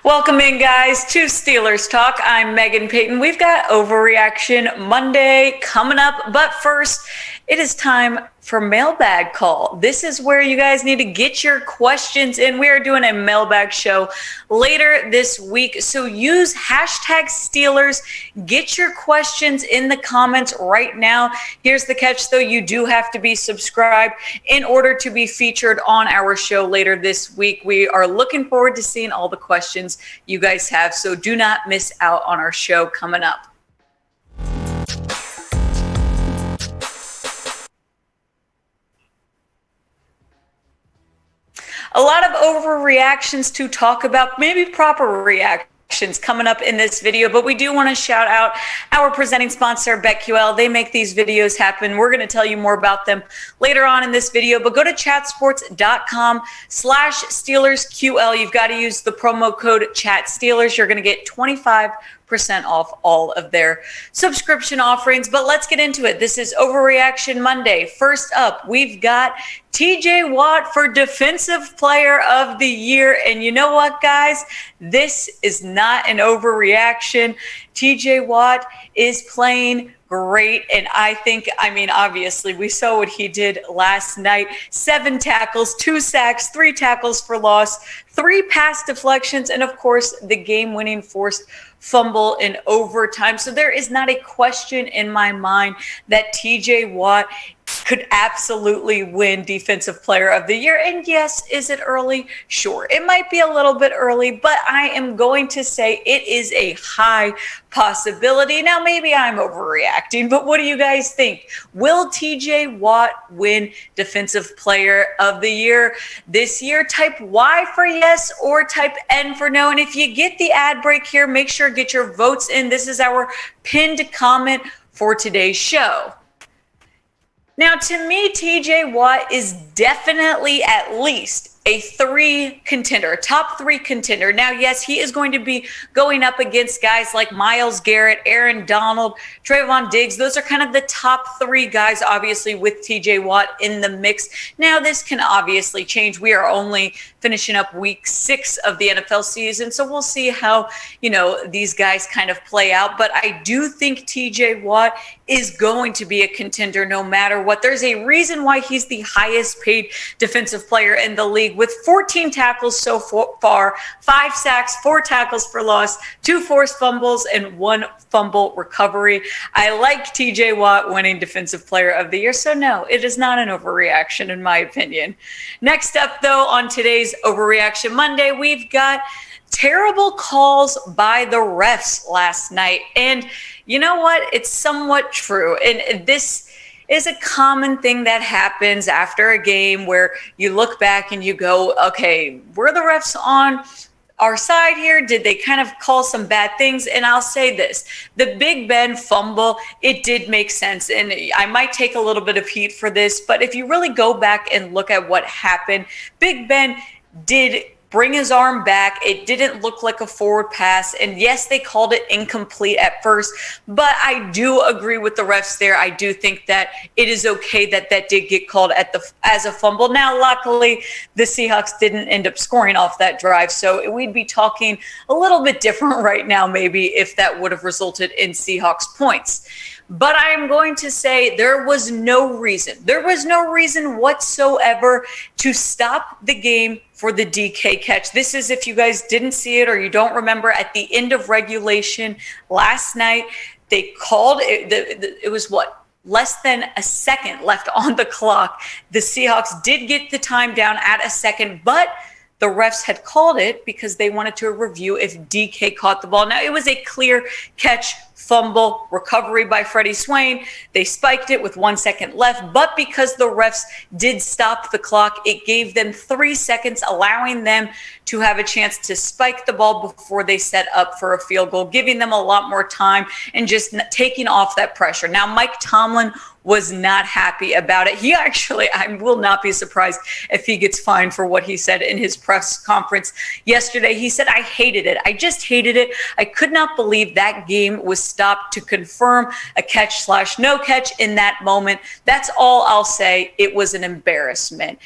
Welcome in, guys, to Steelers Talk. I'm Megan Payton. We've got Overreaction Monday coming up, but first, it is time for Mailbag Call. This is where you guys need to get your questions in. We are doing a mailbag show later this week, so use hashtag Steelers. Get your questions in the comments right now. Here's the catch, though. You do have to be subscribed in order to be featured on our show later this week. We are looking forward to seeing all the questions you guys have, so do not miss out on our show coming up. A lot of overreactions to talk about, maybe proper reactions coming up in this video, but we do want to shout out our presenting sponsor, BetQL. They make these videos happen. We're going to tell you more about them later on in this video, but go to chatsports.com/SteelersQL. You've got to use the promo code ChatSteelers. You're going to get 25% off all of their subscription offerings. But let's get into it. This is Overreaction Monday. First up, we've got TJ Watt for Defensive Player of the Year. And you know what, guys? This is not an overreaction. TJ Watt is playing great. And I mean, obviously, we saw what he did last night. 7 tackles, 2 sacks, 3 tackles for loss, 3 pass deflections, and of course, the game-winning forced fumble in overtime. So there is not a question in my mind that TJ Watt could absolutely win Defensive Player of the Year. And yes, is it early? Sure. It might be a little bit early, but I am going to say it is a high possibility. Now, maybe I'm overreacting, but what do you guys think? Will TJ Watt win Defensive Player of the Year this year? Type Y for yes or type N for no. And if you get the ad break here, make sure to get your votes in. This is our pinned comment for today's show. Now, to me, TJ Watt is definitely at least a top 3 contender. Now, yes, he is going to be going up against guys like Myles Garrett, Aaron Donald, Trayvon Diggs. Those are kind of the top 3 guys, obviously, with TJ Watt in the mix. Now, this can obviously change. We are only finishing up week 6 of the NFL season, so we'll see how, these guys kind of play out. But I do think TJ Watt is going to be a contender no matter what. There's a reason why he's the highest paid defensive player in the league, with 14 tackles so far, 5 sacks, 4 tackles for loss, 2 forced fumbles, and 1 fumble recovery. I like TJ Watt winning Defensive Player of the Year, so no, it is not an overreaction in my opinion. Next up, though, on today's Overreaction Monday, we've got terrible calls by the refs last night. And you know what? It's somewhat true. And this is a common thing that happens after a game where you look back and you go, okay, were the refs on our side here? Did they kind of call some bad things? And I'll say this, the Big Ben fumble, it did make sense. And I might take a little bit of heat for this, but if you really go back and look at what happened, Big Ben did bring his arm back. It didn't look like a forward pass. And yes, they called it incomplete at first, but I do agree with the refs there. I do think that it is okay that that did get called as a fumble. Now, luckily, the Seahawks didn't end up scoring off that drive, so we'd be talking a little bit different right now, maybe, if that would have resulted in Seahawks points. But I am going to say there was no reason whatsoever to stop the game for the DK catch. This is, if you guys didn't see it or you don't remember, at the end of regulation last night, they called it, it was what? Less than a second left on the clock. The Seahawks did get the time down at a second, but the refs had called it because they wanted to review if DK caught the ball. Now, it was a clear catch, fumble, recovery by Freddie Swain. They spiked it with 1 second left, but because the refs did stop the clock, it gave them 3 seconds, allowing them to have a chance to spike the ball before they set up for a field goal, giving them a lot more time and just taking off that pressure. Now, Mike Tomlin was not happy about it. He actually, I will not be surprised if he gets fined for what he said in his press conference yesterday. He said, I hated it. I just hated it. I could not believe that game was stopped to confirm a catch/no catch in that moment. That's all I'll say. It was an embarrassment.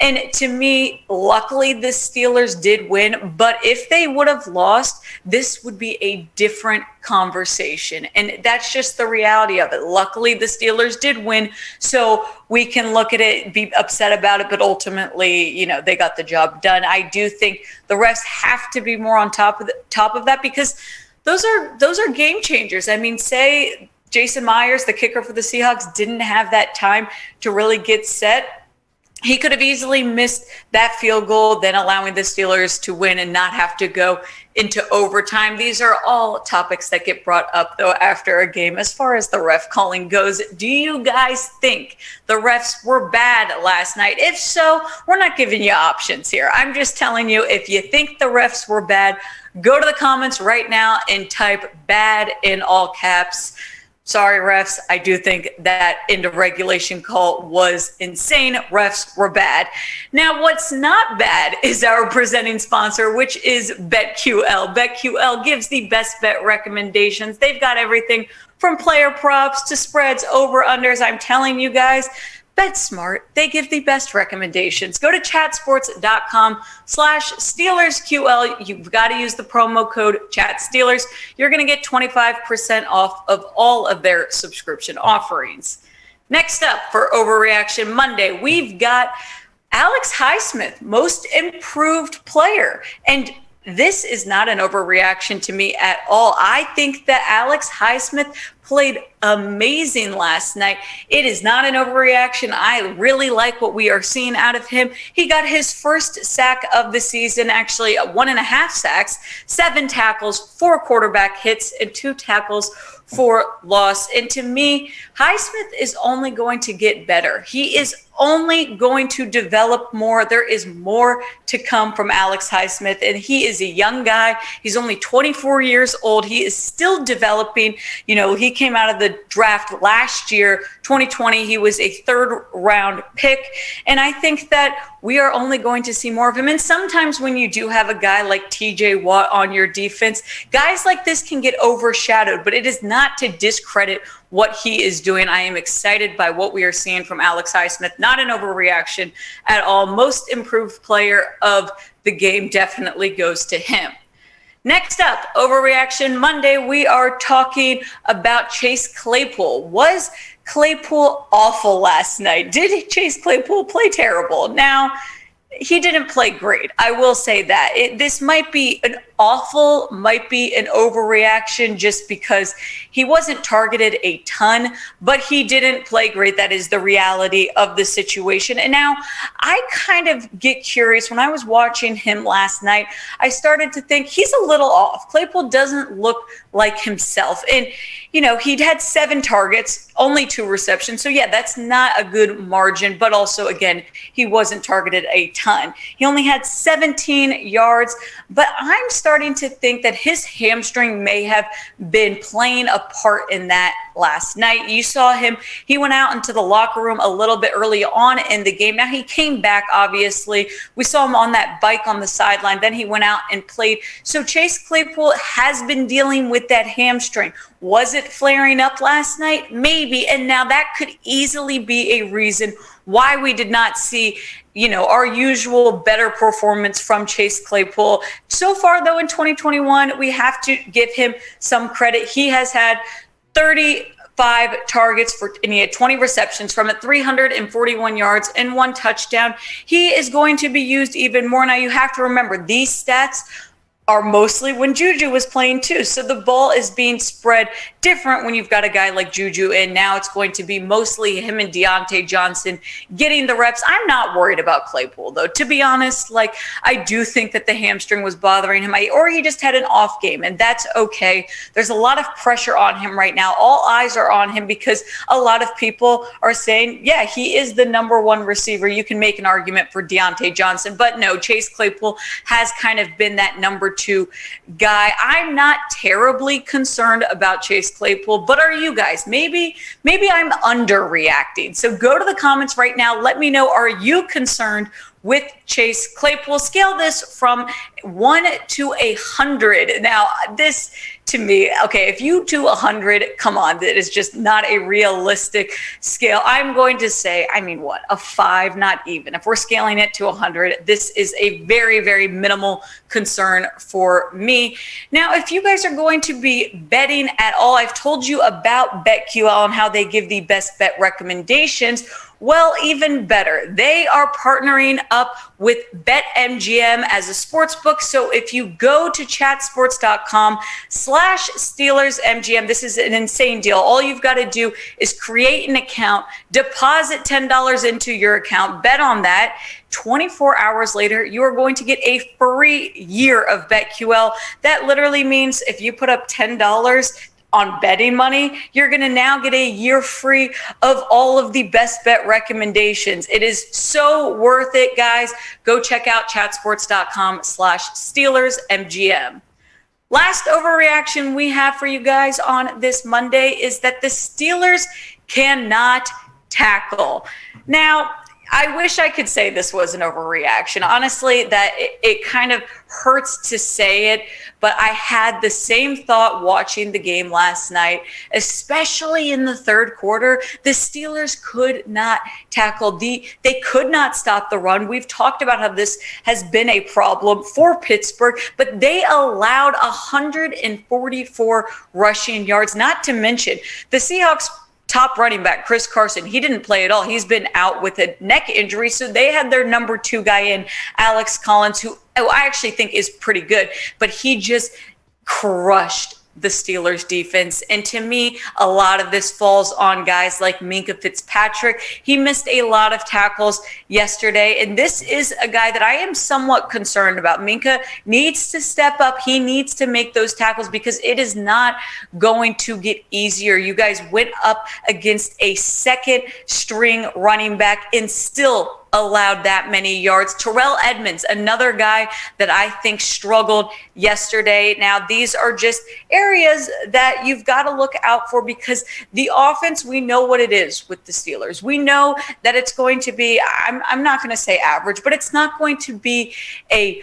And to me, luckily the Steelers did win, but if they would have lost, this would be a different conversation. And that's just the reality of it. Luckily, the Steelers did win, so we can look at it, be upset about it, but ultimately, you know, they got the job done. I do think the refs have to be more on top of that, because those are game changers. I mean, say Jason Myers, the kicker for the Seahawks, didn't have that time to really get set. He could have easily missed that field goal, then allowing the Steelers to win and not have to go into overtime. These are all topics that get brought up, though, after a game. As far as the ref calling goes, do you guys think the refs were bad last night? If so, we're not giving you options here. I'm just telling you, if you think the refs were bad, go to the comments right now and type "bad" in all caps. Sorry, refs. I do think that end of regulation call was insane. Refs were bad. Now, what's not bad is our presenting sponsor, which is BetQL. BetQL gives the best bet recommendations. They've got everything from player props to spreads, over-unders. I'm telling you guys, bet smart. They give the best recommendations. Go to chatsports.com/SteelersQL. You've got to use the promo code ChatSteelers. You're going to get 25% off of all of their subscription offerings. Next up for Overreaction Monday, we've got Alex Highsmith, most improved player. And this is not an overreaction to me at all. I think that Alex Highsmith played amazing last night. It is not an overreaction. I really like what we are seeing out of him. He got his first sack of the season, actually 1.5 sacks, 7 tackles, 4 quarterback hits, and 2 tackles for loss. And to me, Highsmith is only going to get better. He is only going to develop more. There is more to come from Alex Highsmith, and he is a young guy. He's only 24 years old. He is still developing. You know, he came out of the draft last year, 2020. He was a 3rd round pick, and I think that we are only going to see more of him. And sometimes when you do have a guy like TJ Watt on your defense, guys like this can get overshadowed, but it is not to discredit what he is doing. I am excited by what we are seeing from Alex Highsmith. Not an overreaction at all. Most improved player of the game definitely goes to him. Next up, Overreaction Monday, we are talking about Chase Claypool. Was Claypool awful last night? Did Chase Claypool play terrible? Now, he didn't play great. I will say that. This might be an awful, might be an overreaction just because he wasn't targeted a ton, but he didn't play great. That is the reality of the situation. And now I kind of get curious. When I was watching him last night, I started to think he's a little off. Claypool doesn't look like himself. And, you know, he'd had 7 targets, only 2 receptions. So, yeah, that's not a good margin. But also, again, he wasn't targeted a ton. He only had 17 yards. But I'm starting to think that his hamstring may have been playing a part in that last night. You saw him. He went out into the locker room a little bit early on in the game. Now, he came back, obviously. We saw him on that bike on the sideline. Then he went out and played. So Chase Claypool has been dealing with that hamstring. Was it flaring up last night? Maybe. And now that could easily be a reason why we did not see, you know, our usual better performance from Chase Claypool. So far, though, in 2021, we have to give him some credit. He has had 35 targets and he had 20 receptions from it, 341 yards and 1 touchdown. He is going to be used even more. Now, you have to remember, these stats are mostly when Juju was playing too. So the ball is being spread different when you've got a guy like Juju, and now it's going to be mostly him and Deontay Johnson getting the reps. I'm not worried about Claypool, though. To be honest, like, I do think that the hamstring was bothering him, or he just had an off game, and that's okay. There's a lot of pressure on him right now. All eyes are on him because a lot of people are saying, yeah, he is the number 1 receiver. You can make an argument for Deontay Johnson, but no, Chase Claypool has kind of been that number 2 guy. I'm not terribly concerned about Chase Claypool, but are you guys? Maybe I'm underreacting. So go to the comments right now. Let me know, are you concerned with Chase Claypool. Scale this from 1 to 100. Now, this to me, okay, if you do 100, come on, that is just not a realistic scale. I'm going to say, I mean, what, a 5, not even. If we're scaling it to 100, this is a very, very minimal concern for me. Now, if you guys are going to be betting at all, I've told you about BetQL and how they give the best bet recommendations. Well, even better, they are partnering up with BetMGM as a sports book. So if you go to chatsports.com/SteelersMGM, this is an insane deal. All you've got to do is create an account, deposit $10 into your account, bet on that. 24 hours later, you are going to get a free year of BetQL. That literally means if you put up $10 on betting money, you're going to now get a year free of all of the best bet recommendations. It is so worth it, guys. Go check out chatsports.com/SteelersMGM. Last overreaction we have for you guys on this Monday is that the Steelers cannot tackle. Now, I wish I could say this was an overreaction. Honestly, that it kind of hurts to say it, but I had the same thought watching the game last night, especially in the third quarter. The Steelers could not tackle. They could not stop the run. We've talked about how this has been a problem for Pittsburgh, but they allowed 144 rushing yards, not to mention the Seahawks top running back, Chris Carson, he didn't play at all. He's been out with a neck injury. So they had their number 2 guy in, Alex Collins, who I actually think is pretty good, but he just crushed the Steelers defense. And to me, a lot of this falls on guys like Minkah Fitzpatrick. He missed a lot of tackles yesterday. And this is a guy that I am somewhat concerned about. Minkah needs to step up. He needs to make those tackles because it is not going to get easier. You guys went up against a second string running back and still allowed that many yards. Terrell Edmunds, another guy that I think struggled yesterday. Now, these are just areas that you've got to look out for because the offense, we know what it is with the Steelers. We know that it's going to be, I'm not going to say average, but it's not going to be a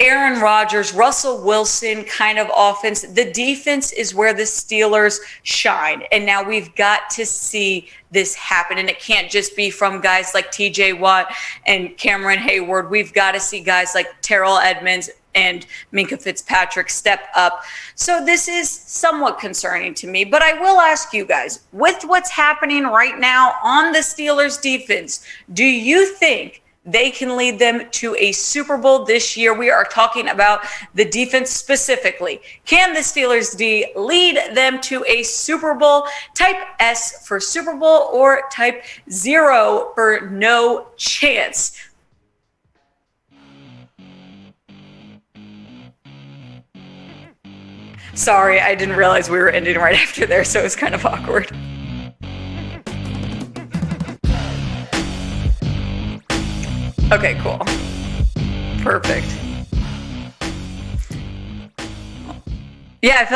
Aaron Rodgers, Russell Wilson kind of offense. The defense is where the Steelers shine. And now we've got to see this happen. And it can't just be from guys like TJ Watt and Cameron Hayward. We've got to see guys like Terrell Edmunds and Minkah Fitzpatrick step up. So this is somewhat concerning to me. But I will ask you guys, with what's happening right now on the Steelers defense, do you think they can lead them to a Super Bowl this year? We are talking about the defense specifically. Can the Steelers D lead them to a Super Bowl? Type S for Super Bowl or type 0 for no chance. Sorry, I didn't realize we were ending right after there, so it was kind of awkward. Okay, cool. Perfect. Yeah, I feel